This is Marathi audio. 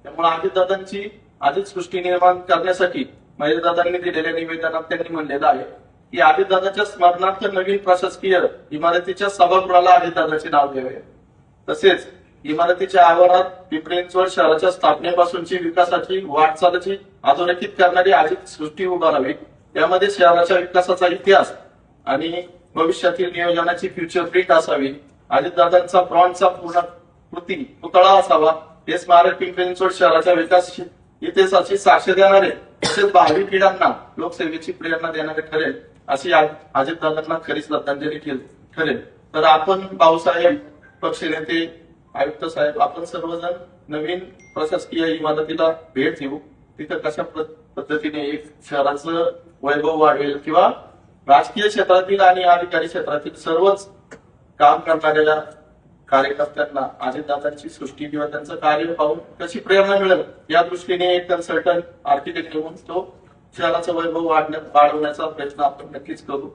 त्यामुळे अजितदादांची आधीच सृष्टी निर्माण करण्यासाठी महेशदादांनी दिलेल्या निवेदनात त्यांनी म्हणलेलं आहे की अजितदादाच्या स्मरणार्थ नवीन प्रशासकीय इमारतीच्या सभागृहाला अजितदादाचे नाव द्यावे। तसेच इमारतीच्या आवारात पिंपरी चिंचवड शहराच्या स्थापनेपासूनची विकासाची वाटचालची अधोरेखित करणारी अजित सृष्टी उभारावी। यामध्ये शहराच्या विकासाचा इतिहास आणि भविष्यातील नियोजनाची फ्युचर प्रिंट असावी। अजितदादांचा ब्रॉन्झचा पूर्ण पुतळा असावा। हे स्मारक पिंपरी चिंचवड शहराच्या विकास इतिहासाची साक्ष देणारे तसेच भावी पिढ्यांना लोकसेवेची प्रेरणा देणारे ठरेल अशी अजितदादांना खरी श्रद्धांजली ठरेल। तर आपण भाऊसाहेब, पक्षनेते, आयुक्त साहेब, आपण सर्वजण नवीन प्रशासकीय इमारतीला भेट देऊ। तिथं कशा पद्धतीने एक शहराचं वैभव वाढवेल किंवा राजकीय क्षेत्रातील आणि अधिकारी क्षेत्रातील सर्वच काम करणाऱ्या कार्यकर्त्यांना अजितदादांची सृष्टी किंवा त्यांचं कार्य पाहून कशी प्रेरणा मिळेल या दृष्टीने एक कन्सल्टंट आर्किटेक्ट घेऊन तो शहराचं वैभव वाढवण्याचा प्रयत्न आपण नक्कीच करू।